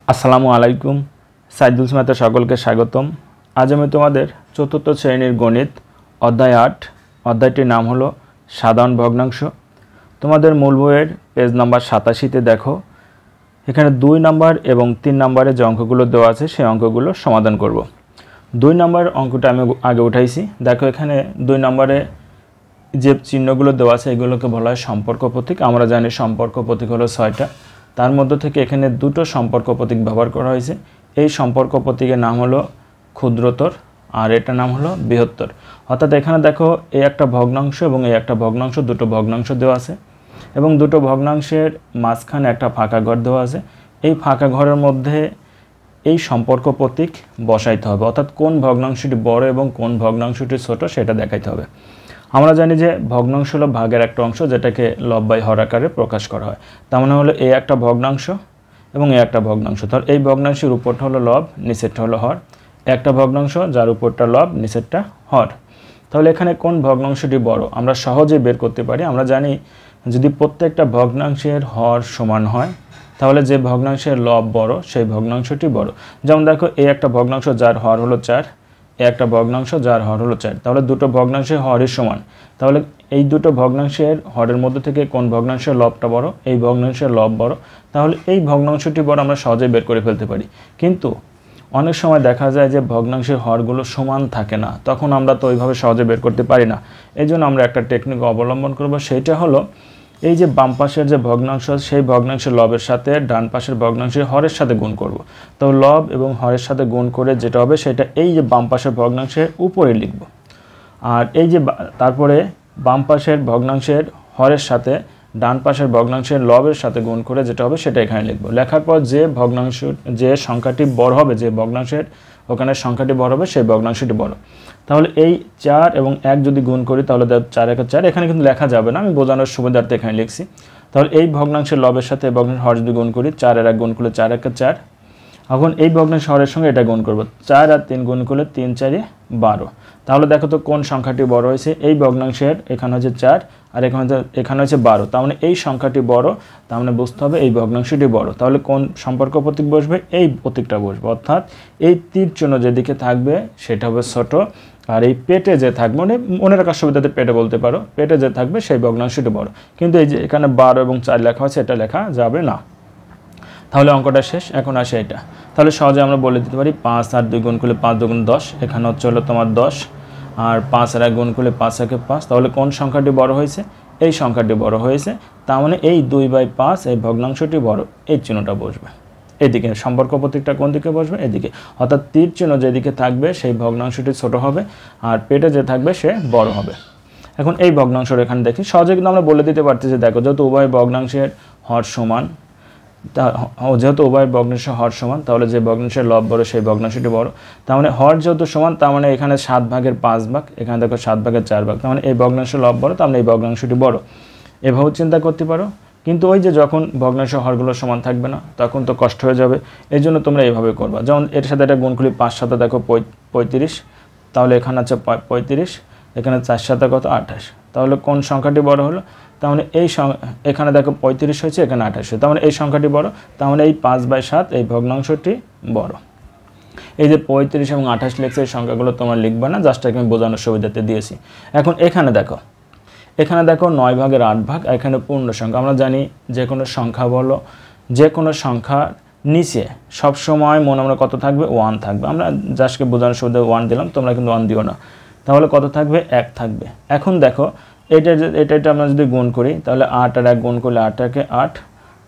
আসসালামু আলাইকুম। সাইদুল স্মাতে সকলকে স্বাগতম। আজ আমি তোমাদের চতুর্থ শ্রেণীর গণিত অধ্যায় 8 অধ্যায়টির নাম হলো সাধারণ ভগ্নাংশ। তোমাদের মূল বইয়ের পেজ নাম্বার 87তে দেখো, এখানে 2 নাম্বার এবং 3 নাম্বারে যে অঙ্কগুলো দেওয়া আছে সেই অঙ্কগুলো সমাধান করব। 2 নাম্বার অঙ্কটা আমি আগে উঠাইছি। দেখো এখানে 2 নাম্বারে যে চিহ্নগুলো দেওয়া আছে এগুলোকে বলা হয় সম্পর্ক প্রতীক। আমরা জানি সম্পর্ক প্রতীক হলো 6টা, তার মধ্য থেকে এখানে দুটো সম্পর্ক প্রতীক ব্যবহার করা হয়েছে। এই সম্পর্ক প্রতীকের নাম হলো ক্ষুদ্রতর আর এটার নাম হলো বৃহত্তর। অর্থাৎ এখানে দেখো এই একটা ভগ্নাংশ এবং এই একটা ভগ্নাংশ, দুটো ভগ্নাংশ দেওয়া আছে এবং দুটো ভগ্নাংশের মাঝখানে একটা ফাঁকা ঘর দেওয়া আছে। এই ফাঁকা ঘরের মধ্যে এই সম্পর্ক প্রতীক বসাইতে হবে, অর্থাৎ কোন ভগ্নাংশটি বড় এবং কোন ভগ্নাংশটি ছোট সেটা দেখাইতে হবে। আমরা জানি যে ভগ্নাংশ হলো ভাগের একটা অংশ যেটাকে লব বাই হর আকারে প্রকাশ করা হয়। তার মানে হলো এই একটা ভগ্নাংশ এবং এই একটা ভগ্নাংশ। তাহলে এই ভগ্নাংশের উপরটা হলো লব, নিচেরটা হলো হর। একটা ভগ্নাংশ যার উপরটা লব, নিচেরটা হর। তাহলে এখানে কোন ভগ্নাংশটি বড় আমরা সহজেই বের করতে পারি। আমরা জানি যদি প্রত্যেকটা ভগ্নাংশের হর সমান হয় তাহলে যে ভগ্নাংশের লব বড় সেই ভগ্নাংশটি বড়। যেমন দেখো এই একটা ভগ্নাংশ যার হর হলো 4, একটা ভগ্নাংশ যার হর হলো 4, তাহলে দুটো ভগ্নাংশের হরই সমান। তাহলে এই দুটো ভগ্নাংশের হরের মধ্যে থেকে কোন ভগ্নাংশের লবটা বড়, এই ভগ্নাংশের লব বড়, তাহলে এই ভগ্নাংশটি বড় আমরা সহজেই বের করে ফেলতে পারি। কিন্তু অনেক সময় দেখা যায় যে ভগ্নাংশের হরগুলো সমান থাকে না, তখন আমরা তো ওইভাবে সহজে বের করতে পারি না। এই জন্য আমরা একটা টেকনিক অবলম্বন করব, সেইটা হলো এই যে বাম পাশের যে ভগ্নাংশ সেই ভগ্নাংশের লবের সাথে ডান পাশের ভগ্নাংশের হরের সাথে গুণ করব। তো লব এবং হরের সাথে গুণ করে যেটা হবে সেটা এই যে বাম পাশের ভগ্নাংশের উপরে লিখব। আর এই যে তারপরে বাম পাশের ভগ্নাংশের হরের সাথে ডান পাশের ভগ্নাংশের লবের সাথে গুণ করে যেটা হবে সেটা এখানে লিখব। লেখার পর যে ভগ্নাংশ যে সংখ্যাটি বড় হবে, যে ভগ্নাংশের ওখানে সংখ্যাটি বড় হবে সেই ভগ্নাংশটি বড়। তাহলে এই 4 এবং 1 যদি গুণ করি তাহলে 4 1 4, এখানে কিন্তু লেখা যাবে না, আমি বোঝানোর সুবিধার্থে এখানে লিখছি। তাহলে এই ভগ্নাংশের লবের সাথে ভগ্নাংশের হর যদি গুণ করি 4 আর 1 গুণ করলে 4 1 4। এখন এই ভগ্নাংশের হরের সঙ্গে এটা গুণ করব, 4 আর 3 গুণ করলে 3 4 12। তাহলে দেখো তো কোন সংখ্যাটি বড় হয়েছে, এই ভগ্নাংশের এখানে হচ্ছে 4 আর এখানে হচ্ছে 12, তার মানে এই সংখ্যাটি বড়, তার মানে বুঝতে হবে এই ভগ্নাংশটি বড়। তাহলে কোন সম্পর্ক প্রতীক বসবে, এই প্রতীকটা বসবে, অর্থাৎ এই তীর চিহ্ন যেদিকে থাকবে সেটা হবে ছোট, আর এই পেটে যে থাকবে, মানে মনে রাখার সুবিধাতে পেটে বলতে পারো, পেটে যে থাকবে সেই ভগ্নাংশটি বড়। কিন্তু এই যে এখানে 12 এবং 4 লেখা আছে এটা লেখা যাবে না। তাহলে অঙ্কটা শেষ। এখন আসে এটা, তাহলে সহজে আমরা বলে দিতে পারি 5 আর 2 গুণ করলে 5 2 10, এখানে হচ্ছে হলো তোমার 10, আর 5 আর 1 গুণ করলে 5 1 5। তাহলে কোন সংখ্যাটি বড় হয়েছে, এই সংখ্যাটি বড় হয়েছে, তার মানে এই 2/5 এই ভগ্নাংশটি বড়, এই চিহ্নটা বসবে এদিকে। সম্পর্ক প্রতীকটা কোন দিকে বসবে, এদিকে, অর্থাৎ তীর চিহ্ন যেদিকে থাকবে সেই ভগ্নাংশটি ছোট হবে আর পেটে যে থাকবে সে বড় হবে। এখন এই ভগ্নাংশের এখানে দেখি সহজে কিন্তু আমরা বলে দিতে পারতেছি, দেখো যেহেতু উভয় ভগ্নাংশের হর সমান, যেহেতু উভয় ভগ্নাংশের হর সমান তাহলে যে ভগ্নাংশের লব বড় সেই ভগ্নাংশটি বড়। তার মানে হর যেহেতু সমান তার মানে এখানে 7 ভাগের 5 ভাগ, এখানে দেখো 7 ভাগের 4 ভাগ, তার মানে এই ভগ্নাংশের লব বড়, তার মানে এই ভগ্নাংশটি বড়। এভাবেও চিন্তা করতে পারো। কিন্তু ওই যে যখন ভগ্নাংশের হরগুলো সমান থাকবে না তখন তো কষ্ট হয়ে যাবে, এই জন্য তোমরা এইভাবে করবা। যেমন এর সাথে এটা গুণ করি 5 7 দেখো 35, তাহলে এখানে আছে 35, এখানে 4 7 কত 28। তাহলে কোন সংখ্যাটি বড় হলো, তার মানে এই এখানে দেখো 35 হয়েছে, এখানে 28, তার মানে এই সংখ্যাটি বড়, তার মানে এই 5/7 এই ভগ্নাংশটি বড়। এই যে 35 এবং 28 লেখছে এই সংখ্যাগুলো তোমরা লিখবা না, জাস্ট আমি বোঝানোর সুবিধাতে দিয়েছি। এখন এখানে দেখো 9 ভাগের 8 ভাগ, এখানে পূর্ণ সংখ্যা। আমরা জানি যে কোনো সংখ্যা বলো, যে কোনো সংখ্যার নিচে সবসময় মনে মনে কত থাকবে, 1 থাকবে। আমরা জাস্টকে বোঝানোর সুবিধা 1 দিলাম, তোমরা কিন্তু 1 দিও না। তাহলে কত থাকবে, 1 থাকবে। এখন দেখো এটা আমরা যদি গুণ করি তাহলে 8 আর 1 গুণ করলে 8 একে 8,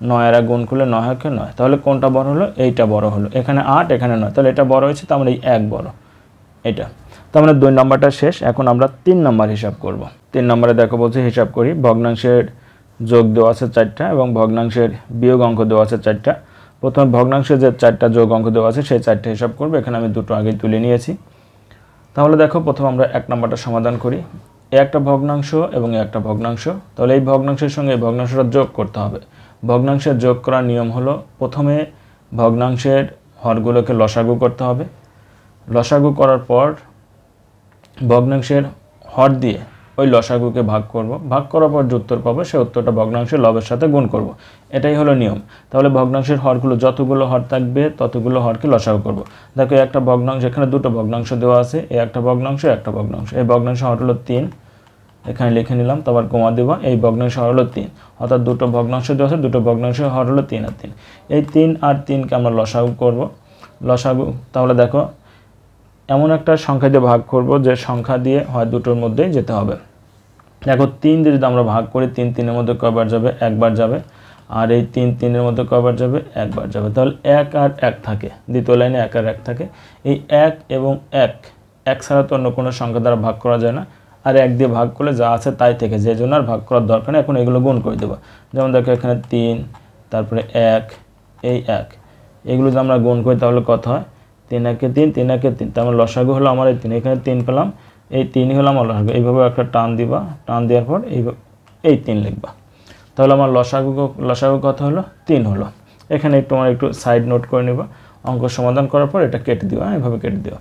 9 আর 1 গুণ করলে 9 একে 9। তাহলে কোনটা বড় হলো, এইটা বড় হলো, এখানে 8 এখানে 9, তাহলে এটা বড় হয়েছে, তার মানে এই 1 বড়, এটা। তার মানে 2 নম্বরটা শেষ। এখন আমরা 3 নম্বর হিসাব করব। 3 নম্বরে দেখো বলছে হিসাব করি, ভগ্নাংশের যোগ দেওয়া আছে 4টা এবং ভগ্নাংশের বিয়োগ অঙ্ক দেওয়া আছে 4টা। প্রথমে ভগ্নাংশের যে 4টা যোগ অঙ্ক দেওয়া আছে সেই 4টা হিসাব করবো। এখানে আমি দুটো আগেই তুলে নিয়েছি। তাহলে দেখো প্রথমে আমরা 1 নম্বরটা সমাধান করি। একটা ভগ্নাংশ এবং একটা ভগ্নাংশ, তাহলে এই ভগ্নাংশের সঙ্গে এই ভগ্নাংশটা যোগ করতে হবে। ভগ্নাংশের যোগ করার নিয়ম হলো প্রথমে ভগ্নাংশের হরগুলোকে লসাগু করতে হবে, লসাগু করার পর ভগ্নাংশের হর দিয়ে ওই লসাগুকে ভাগ করব, ভাগ করার পর যে উত্তর পাবো সেই উত্তরটা ভগ্নাংশের লবের সাথে গুণ করব। এটাই হলো নিয়ম। তাহলে ভগ্নাংশের হরগুলো যতগুলো হর থাকবে ততগুলো হরকে লসাগু করব। দেখো একটা ভগ্নাংশ, এখানে দুটো ভগ্নাংশ দেওয়া আছে, এই একটা ভগ্নাংশ একটা ভগ্নাংশ। এই ভগ্নাংশ হর হলো 3, এখানে লিখে নিলাম, তারপর কমা দেবো। এই ভগ্নাংশ হর হলো 3, অর্থাৎ দুটো ভগ্নাংশ দেওয়া আছে, দুটো ভগ্নাংশ হর হলো 3 আর 3। এই 3 আর 3কে আমরা লসাগু করব। লসাগু তাহলে দেখো এমন একটা সংখ্যা দিয়ে ভাগ করব যে সংখ্যা দিয়ে হয় দুটোর মধ্যেই যেতে হবে। দেখো 3 দিয়ে যদি আমরা ভাগ করি 3 3-এর মধ্যে কয়বার যাবে? একবার যাবে। আর এই 3 3-এর মধ্যে কয়বার যাবে? একবার যাবে। তাহলে 1 আর 1 থাকে, দ্বিতীয় লাইনে 1 আর 1 থাকে। এই 1 এবং 1 ছাড়া তো অন্য কোনো সংখ্যা দ্বারা ভাগ করা যায় না। আর 1 দিয়ে ভাগ করলে যা আছে তাই থেকে, যে জন্য আর ভাগ করার দরকার নেই। এখন এগুলো গুণ করে দেবো। যেমন দেখো এখানে 3, তারপরে 1, এই 1, এগুলো যদি আমরা গুণ করি তাহলে কত হয়? 3 1 3, 3 1 3। তার মানে লসাগু হলো আমার এই 3, এখানে 3 পেলাম, এই 3ই হলো আমার লসাগু। এইভাবে একটা টান দিবা, টান দেওয়ার পর এই 3 লিখবা। তাহলে আমার লসাগু কত হলো? 3 হলো। এখানে একটু সাইড নোট করে নিবা, অঙ্ক সমাধান করার পর এটা কেটে দিবা, এভাবে কেটে দিবা।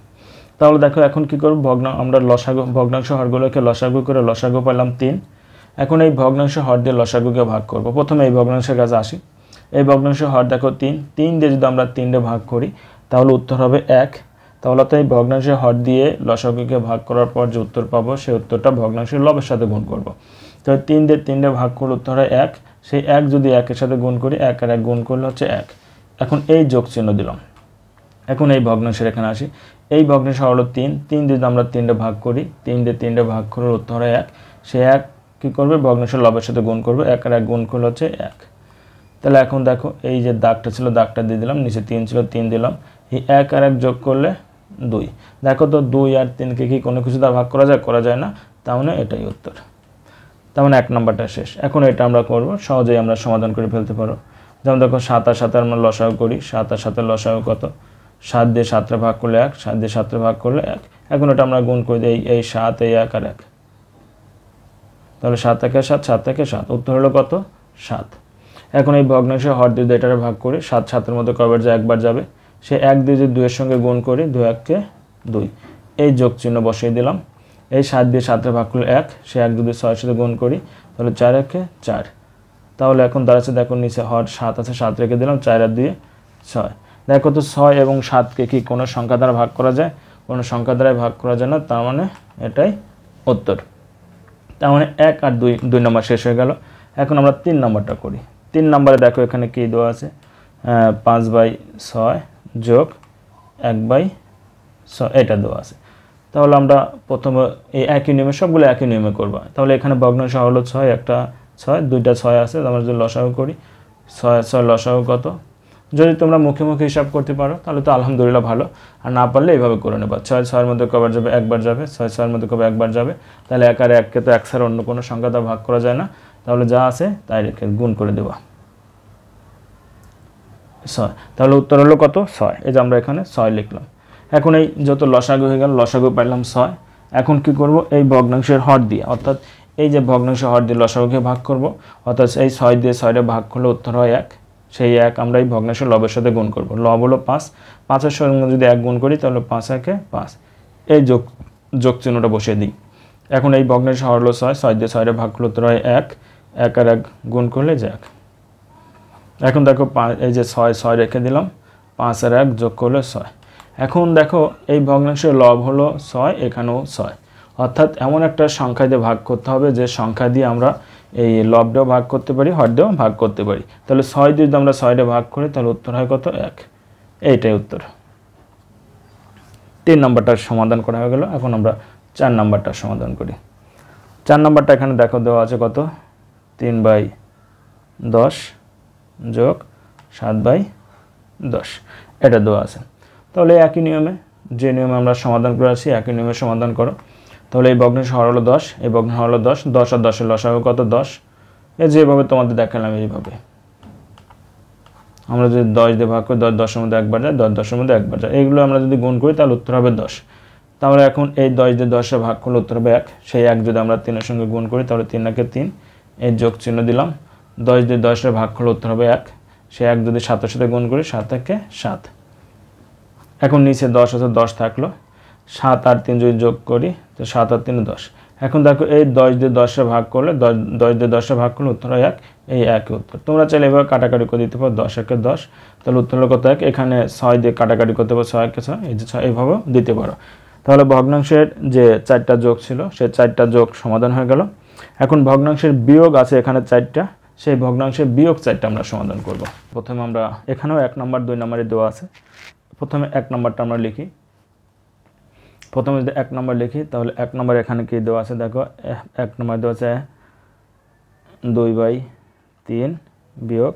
তাহলে দেখো এখন কী করব? আমরা ভগ্নাংশ হরগুলোকে লসাগু করে লসাগু পেলাম 3। এখন এই ভগ্নাংশ হর দিয়ে লসাগুকে ভাগ করব। প্রথমে এই ভগ্নাংশের কাছে আসি। এই ভগ্নাংশ হর দেখো 3 দিয়ে যদি আমরা 3 ভাগ করি তাহলে উত্তর হবে 1। তাহলে তো এই ভগ্নাংশের হর দিয়ে লসাগুকে ভাগ করার পর যে উত্তর পাবো সেই উত্তরটা ভগ্নাংশের লবের সাথে গুণ করব। তো 3 দিয়ে 3 ভাগ করলে উত্তর হয় 1। সেই 1 যদি 1 এর সাথে গুণ করি, 1 আর 1 গুণ করলে হচ্ছে 1। এখন এই যোগ চিহ্ন দিলাম। এখন এই ভগ্নাংশের এখানে আসি। এই ভগ্নাংশ হলো 3 দিয়ে আমরা 3 ভাগ করি, 3 দিয়ে 3 ভাগ করলে উত্তর হয় 1। সেই 1 কী করবে? ভগ্নাংশের লবের সাথে গুণ করবে, 1 আর 1 গুণ করলে হচ্ছে 1। তাহলে এখন দেখো এই যে দাগটা ছিল দাগটা দিয়ে দিলাম, নিচে 3 ছিল 3 দিলাম, এই 1 আর 1 যোগ করলে 2। দেখো তো 2 আর 3কে কি কোনো কিছু দ্বারা ভাগ করা যায়? করা যায় না। তার মানে এটাই উত্তর। তার মানে 1 নম্বরটা শেষ। এখন এটা আমরা করব, সহজেই আমরা সমাধান করে ফেলতে পারো। যেমন দেখো 7 আর 7 আমরা লসাগু করি। 7 আর 7 লসাগু কত? 7 দিয়ে 7 ভাগ করলে 1, 7 দিয়ে 7 ভাগ করলে 1। এখন এটা আমরা গুণ করে দিই, এই 7, এই 1 আর 1। তাহলে 7 থেকে 7, 7 থেকে 7, উত্তর হলো কত? 7। এখন এই ভগ্নাংশের হর দিয়ে এটারে ভাগ করি, 7 7-এর মধ্যে কয়বার যায়? একবার যাবে। সে 1 দিয়ে যদি 2 এর সঙ্গে গুণ করি, 2 1 কে 2, এই যোগ চিহ্ন বসিয়ে দিলাম। এই 7 দিয়ে 7 ভাগ করলে 1, সে 1 যদি 6 এর সাথে গুণ করি তাহলে 4 1 কে 4। তাহলে এখন দাঁড়াচ্ছে দেখো নিচে হর 7 আছে, 7 রেখে দিলাম, 4 আর 2 6। দেখো তো 6 এবং 7কে কি কোনো সংখ্যা দ্বারা ভাগ করা যায়? কোনো সংখ্যা দ্বারাই ভাগ করা যায় না। তার মানে এটাই উত্তর। তার মানে 1 আর 2 নম্বর শেষ হয়ে গেল। এখন আমরা 3 নম্বরটা করি। 3 নম্বরে দেখো এখানে কী দেওয়া আছে? 5/6 যোগ 1/6 এটা দেওয়া আছে। তাহলে আমরা প্রথমে এই একই নিয়মে সবগুলো একই নিয়মে করবো। তাহলে এখানে ভগ্নাংশ হলো 6, একটা 6, 2টা 6 আছে। আমরা যদি লসাগু করি, 6 6 লসাগু কত? যদি তোমরা মুখে মুখে হিসাব করতে পারো তাহলে তো আলহামদুলিল্লাহ ভালো, আর না পারলে এইভাবে করে নেবা। 6 6-এর মধ্যে কবার যাবে? একবার যাবে। 6 6-এর মধ্যে কবে? একবার যাবে। তাহলে 1 আর 1কে তো 1 ছাড়া অন্য কোনো সংখ্যা দ্বারা ভাগ করা যায় না। তাহলে যা আছে তাই রেখে গুণ করে দেবা 6। তাহলে উত্তর হলো কত? 6। এই যে আমরা এখানে 6 লিখলাম। এখন এই যত লসাগু হয়ে গেল, লসাগু পাইলাম 6। এখন কি করব? এই ভগ্নাংশের হর দিয়ে, অর্থাৎ এই যে ভগ্নাংশের হর দিয়ে লসাগুকে ভাগ করব, অর্থাৎ এই 6 দিয়ে 6 ভাগ করলে উত্তর হয় 1। সেই 1 আমরা এই ভগ্নাংশের লবের সাথে গুণ করব। লব হলো 5, 5-এর সঙ্গে যদি 1 গুণ করি তাহলে 5 1 5, এই যোগ চিহ্নটা বসিয়ে দিই। এখন এই ভগ্নাংশের হর হলো 6, 6 দিয়ে 6 ভাগ করলে উত্তর হয় 1, 1 আর 1 গুণ করলে যে 1। এখন দেখো এই যে 6 6 রেখে দিলাম, 5 আর 1 যোগ করলে 6। এখন দেখো এই ভগ্নাংশের লব হলো 6, এখানেও 6, অর্থাৎ এমন একটা সংখ্যা দিয়ে ভাগ করতে হবে যে সংখ্যা দিয়ে আমরা এই লবটাও ভাগ করতে পারি, হরটাও ভাগ করতে পারি। তাহলে 6 দিয়ে যদি আমরা 6 ভাগ করি তাহলে উত্তর হয় কত? 1। এইটাই উত্তর। 3 নম্বরটার সমাধান করা হয়ে গেল। এখন আমরা 4 নম্বরটার সমাধান করি। 4 নম্বরটা এখানে দেখো দেওয়া আছে কত? 3/10 যোগ 7/10 এটা দেওয়া আছে। তাহলে একই নিয়মে, যে নিয়মে আমরা সমাধান করে আসি একই নিয়মে সমাধান করো। তাহলে এই ভগ্নাংশ হর হলো 10, এই ভগ্নাংশ হলো 10, 10 আর 10-এর লসাগু কত? 10। এই যেভাবে তোমাদের দেখালাম এইভাবে আমরা যদি 10 দিয়ে ভাগ করি, 10 10-এর মধ্যে একবার যায়, 10 10-এর মধ্যে একবার যায়, এইগুলো আমরা যদি গুণ করি তাহলে উত্তর হবে 10। তাহলে এখন এই 10 দিয়ে 10-এ ভাগ করলে উত্তর হবে 1। সেই 1 যদি আমরা 3-এর সঙ্গে গুণ করি তাহলে 3 1 3, এই যোগ চিহ্ন দিলাম। 10 দিয়ে 10-এ ভাগ করলে উত্তর হবে 1। সেই 1 যদি 7-এর সাথে গুণ করি, 7 1 7। এখন নিচে 10 আছে, 10 থাকলো। 7 আর 3 যদি যোগ করি তো 7 আর 3 10। এখন দেখো এই 10 দিয়ে 10 ভাগ করলে 10 দিয়ে 10 ভাগ করলে উত্তর হয় 1, এই 1 উত্তর। তোমরা চাইলে এভাবে কাটাকাটি করে দিতে পারো, 10 একে 10, তাহলে উত্তর হলো কত 1। এখানে 6 দিয়ে কাটাকাটি করতে পারো, 6 একে 6, এই যে 6, এইভাবেও দিতে পারো। তাহলে ভগ্নাংশের যে 4টা যোগ ছিল সেই 4টা যোগ সমাধান হয়ে গেল। এখন ভগ্নাংশের বিয়োগ আছে এখানে 4টা, সেই ভগ্নাংশের বিয়োগ 4টা আমরা সমাধান করব। প্রথমে আমরা এখানেও 1 নম্বর 2 নম্বরে দেওয়া আছে, প্রথমে 1 নম্বরটা আমরা লিখি। প্রথমে যদি 1 নম্বর লিখি তাহলে 1 নম্বর এখানে কি দেওয়া আছে দেখো, 1 নম্বর দেওয়া আছে 2/3 বিয়োগ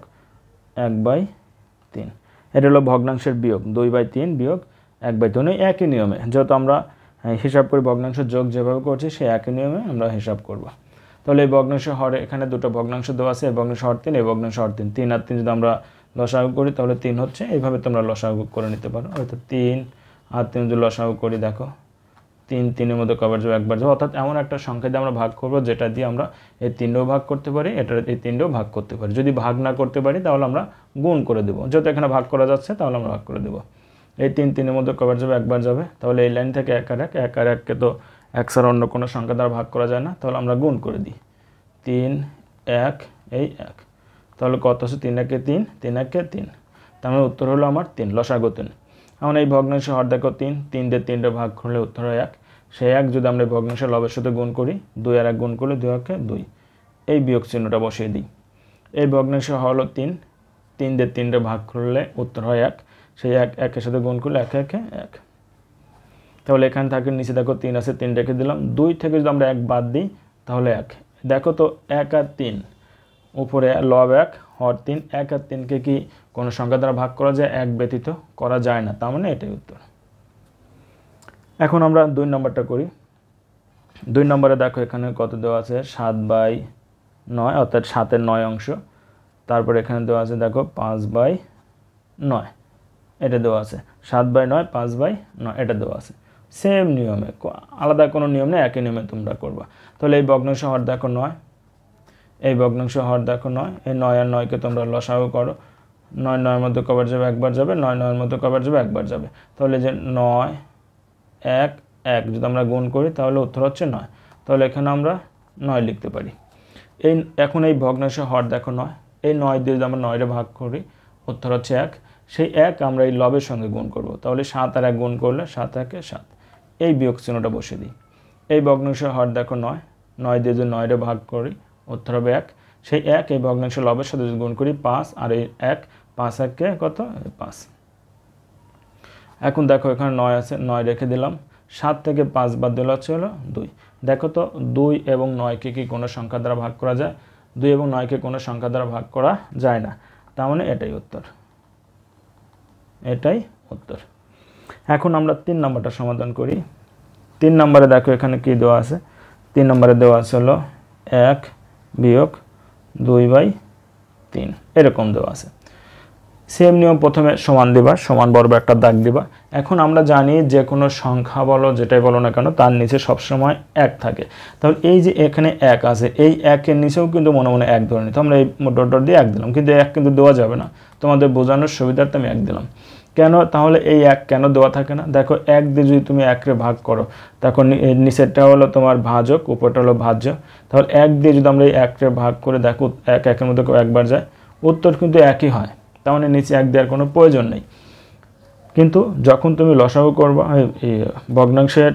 1/3। এটা হলো ভগ্নাংশের বিয়োগ, 2/3 বিয়োগ 1/3। একই নিয়মে যেহেতু আমরা হিসাব করি ভগ্নাংশের যোগ যেভাবে করছি সেই একই নিয়মে আমরা হিসাব করব। তাহলে এই ভগ্নাংশের হরে এখানে দুটো ভগ্নাংশ দেওয়া আছে, এই ভগ্নাংশ হর 3, এই ভগ্নাংশ হর 3। 3 আর 3 যদি আমরা লসাগু করি তাহলে 3 হচ্ছে, এইভাবে তোমরা লসাগু করে নিতে পারো। হয়তো 3 আর 3 যদি লসাগু করি দেখো 3 3-এর মধ্যে কবার যাবে, একবার যাবে। অর্থাৎ এমন একটা সংখ্যা দিয়ে আমরা ভাগ করব যেটা দিয়ে আমরা এই 3ও ভাগ করতে পারি, এটা এই 3ও ভাগ করতে পারি। যদি ভাগ না করতে পারি তাহলে আমরা গুণ করে দেবো, যেহেতু এখানে ভাগ করা যাচ্ছে তাহলে আমরা ভাগ করে দেবো। এই 3 3-এর মধ্যে কবার যাবে, একবার যাবে। তাহলে এই লাইন থেকে 1 আর 1, 1 আর 1কে তো 1 ছাড়া অন্য কোনো সংখ্যা দ্বারা ভাগ করা যায় না, তাহলে আমরা গুণ করে দিই। 3 1 এই 1, তাহলে কত আছে 3 1 3, 3 1 3, তার মানে উত্তর হলো আমার 3, লসাগু 3। এখন এই ভগ্নাংশের হর দেখো 3, 3 দিয়ে 3টা ভাগ করলে উত্তর হয় 1। সেই 1 যদি আমরা ভগ্নাংশের লবের সাথে গুণ করি, 2 আর 1 গুণ করলে 2 1 2, এই বিয়োগ চিহ্নটা বসিয়ে দিই। এই ভগ্নাংশের হর হলো 3, 3 দিয়ে 3টা ভাগ করলে উত্তর হয় 1। সেই 1 1-এর সাথে গুণ করলে 1 1 1, তাহলে এখানে থাকে নিচে দেখো 3 আছে, 3 রেখে দিলাম। 2 থেকে যদি আমরা 1 বাদ দিই তাহলে 1। দেখো তো 1 আর 3, উপরে লব 1 হর 3, 1 আর 3কে কি কোনো সংখ্যা দ্বারা ভাগ করা যায়? 1 ব্যতীত করা যায় না, তার মানে এটাই উত্তর। এখন আমরা 2 নম্বরটা করি। 2 নম্বরে দেখো এখানে কত দেওয়া আছে, 7/9, অর্থাৎ 7-এর 9 অংশ। তারপর এখানে দেওয়া আছে দেখো 5/9, এটা দেওয়া আছে। 7/9 5/9 এটা দেওয়া আছে। সেম নিয়মে, আলাদা কোনো নিয়ম নেই, একই নিয়মে তোমরা করবা। তাহলে এই ভগ্নাংশ হর দেখো 9, এই ভগ্নাংশ হর দেখো 9, এই 9 আর 9কে তোমরা লসাগু করো। 9 9-এর মধ্যে কবার যাবে, একবার যাবে। 9 9-এর মধ্যে কবার যাবে, একবার যাবে। তাহলে যে 9 1 1 যদি আমরা গুণ করি তাহলে উত্তর হচ্ছে 9, তাহলে এখানে আমরা 9 লিখতে পারি। এখন এই ভগ্নাংশের হর দেখো 9, এই 9 দিয়ে যদি আমরা 9-এ ভাগ করি উত্তর হচ্ছে 1। সেই 1 আমরা এই লবের সঙ্গে গুণ করব, তাহলে 7 আর 1 গুণ করলে 7 1 7, এই বিয়োগ চিহ্নটা বসিয়ে দিই। এই ভগ্নাংশের হর দেখো 9, 9 দিয়ে যদি 9-এ ভাগ করি উত্তর হবে 1। সেই 1 এই ভগ্নাংশের লবের সাথে যদি গুণ করি 5, আর এই 1 5 1-কে কত 5। এখন দেখো এখানে 9 আছে, 9 রেখে দিলাম। 7 থেকে 5 বাদ দিলে হচ্ছে হলো 2। দেখো তো 2 এবং 9কে কি কোনো সংখ্যা দ্বারা ভাগ করা যায়? 2 এবং 9কে কোনো সংখ্যা দ্বারা ভাগ করা যায় না, তার মানে এটাই উত্তর, এটাই উত্তর। এখন আমরা 3 নম্বরটা সমাধান করি। 3 নম্বরে দেখো এখানে কি দেওয়া আছে, 3 নম্বরে দেওয়া আছে হলো 1 বিয়োগ 2/3, এরকম দেওয়া আছে। সেম নিয়ম, প্রথমে সমান দিবা, সমান বরাবর একটা দাগ দিবা। এখন আমরা জানি যে কোনো সংখ্যা বলো যেটাই বলো না কেন তার নিচে সবসময় 1 থাকে। তাহলে এই যে এখানে 1 আছে, এই 1-এর নিচেও কিন্তু মনে মনে 1 ধরে নিতে, আমরা এই ডট ডট দিয়ে 1 দিলাম, কিন্তু 1 কিন্তু দেওয়া যাবে না, তোমাদের বোঝানোর সুবিধার্থে আমি 1 দিলাম। কেন তাহলে এই 1 কেন দেওয়া থাকে না? দেখো 1 দিয়ে যদি তুমি 1-রে ভাগ করো তখন নিচেরটা হলো তোমার ভাজক, উপরটা হলো ভাজ্য। তাহলে 1 দিয়ে যদি আমরা এই 1-রে ভাগ করে দেখো 1 1-এর মধ্যে একবার যায়, উত্তর কিন্তু একই হয়, তার মানে নিচে 1 দেওয়ার কোনো প্রয়োজন নেই। কিন্তু যখন তুমি লসাগু করবা, এই ভগ্নাংশের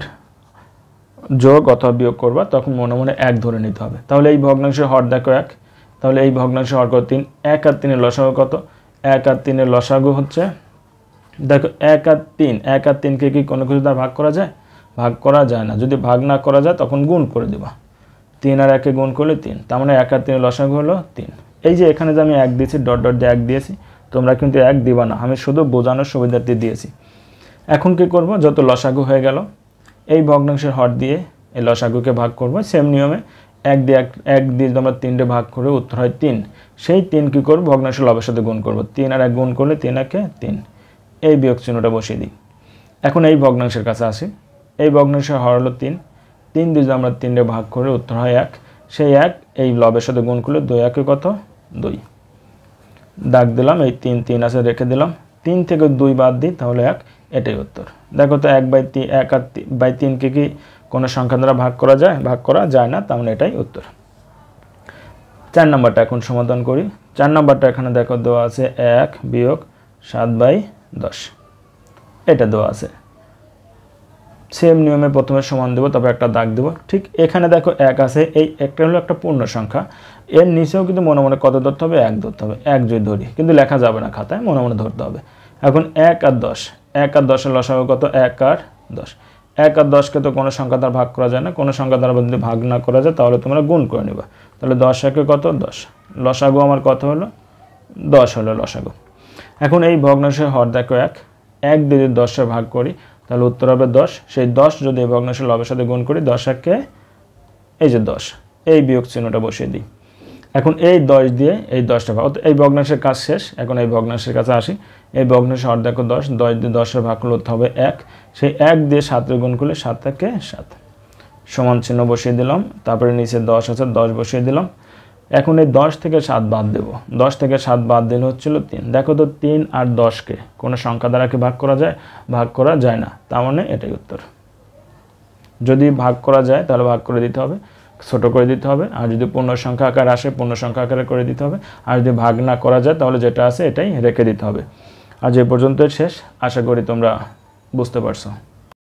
যোগ অথবা বিয়োগ করবা, তখন মনে মনে 1 ধরে নিতে হবে। তাহলে এই ভগ্নাংশের হর দেখো 1, তাহলে এই ভগ্নাংশের হর কত 3, 1 আর 3-এর লসাগু কত? 1 আর 3-এর লসাগু হচ্ছে দেখো 1 আর 3, 1 আর 3-কে কি কোনো কিছু দ্বারা ভাগ করা যায়? ভাগ করা যায় না। যদি ভাগ না করা যায় তখন গুণ করে দেবা, 3 আর 1-কে গুণ করলে 3, তার মানে 1 আর 3-এর লসাগু হলো 3। এই যে এখানে যে আমি 1 দিয়েছি, ডট ডট দিয়ে 1 দিয়েছি, তোমরা কিন্তু 1 দিবা না, আমি শুধু বোঝানোর সুবিধার্থে দিয়েছি। এখন কি করব, যত লসাগু হয়ে গেল এই ভগ্নাংশের হর দিয়ে এই লসাগুকে ভাগ করব। সেম নিয়মে 1 দিয়ে আমরা 3-টে ভাগ করে উত্তর হয় 3। সেই 3 কি করব, ভগ্নাংশের লবের সাথে গুণ করব, 3 আর 1 গুণ করলে 3 1 3, এই বিয়োগ চিহ্নটা বসিয়ে দিই। এখন এই ভগ্নাংশের কাছে আসি। এই ভগ্নাংশের হর হলো 3, 3 দিয়ে আমরা 3-টে ভাগ করে উত্তর হয় 1। সেই 1 এই লবের সাথে গুণ করলে 2 1 কত 2, দাগ দিলাম। এই 3 3 আছে রেখে দিলাম, 3 থেকে 2 বাদ দিই তাহলে 1, এটাই উত্তর। দেখো তো 1/3 1/3-কে কি কোনো সংখ্যা দ্বারা ভাগ করা যায় না, তার মানে এটাই উত্তর। 4 নম্বরটা এখন সমাধান করি। 4 নম্বরটা এখানে দেখো দেওয়া আছে 1 বিয়োগ 7/10, এটা দেওয়া আছে। সেম নিয়মে প্রথমে সমান দেবো, তারপর একটা দাগ দেবো। ঠিক এখানে দেখো 1 আছে, এই একটা হলো একটা পূর্ণ সংখ্যা, এর নিচেও কিন্তু মনে মনে কত ধরতে হবে, 1 ধরতে হবে। 1 যদি ধরি, কিন্তু লেখা যাবে না খাতায়, মনে মনে ধরতে হবে। এখন 1 আর 10, 1 আর 10 এর লসাগু কত, 1 আর 10। 1 আর 10কে তো কোনো সংখ্যা দ্বারা ভাগ করা যায় না, কোনো সংখ্যা দ্বারা যদি ভাগ না করা যায় তাহলে তোমরা গুণ করে নেবা। তাহলে 10 একে কত, 10। লসাগু আমার কত হলো, 10 হলো লসাগু। এখন এই ভগ্নাংশের হর দেখো 1, 1 দিয়ে যদি 10 ভাগ করি তাহলে উত্তর হবে 10। সেই 10 যদি এই ভগ্নাংশের লবের সাথে গুণ করি, 10 একে এই যে 10, এই বিয়োগ চিহ্নটা বসিয়ে দিই। এখন এই 10 দিয়ে এই 10টা ভাগ, এই ভগ্নাংশের কাজ শেষ। এখন এই ভগ্নাংশের কাছে আসি। এই ভগ্নাংশের হর দেখো 10, 10 দিয়ে 10 ভাগ করলে হবে 1, সেই 1 দিয়ে 7 গুণ করলে 7 থেকে 7, সমান চিহ্ন বসিয়ে দিলাম। তারপরে নিচে 10 আছে, 10 বসিয়ে দিলাম। এখন এই 10 থেকে 7 বাদ দেব, 10 থেকে 7 বাদ দিলে হচ্ছিল 3। দেখো তো 3 আর 10কে কোনো সংখ্যা দ্বারা কি ভাগ করা যায়, ভাগ করা যায় না, তার মানে এটাই উত্তর। যদি ভাগ করা যায় তাহলে ভাগ করে দিতে হবে, ছোট করে দিতে হবে। আর যদি পূর্ণ সংখ্যা আকার আসে, পূর্ণ সংখ্যা আকারে করে দিতে হবে। আর যদি ভাগ না করা যায় তাহলে যেটা আছে এটাই রেখে দিতে হবে। আজ এ পর্যন্তই শেষ, আশা করি তোমরা বুঝতে পারছো।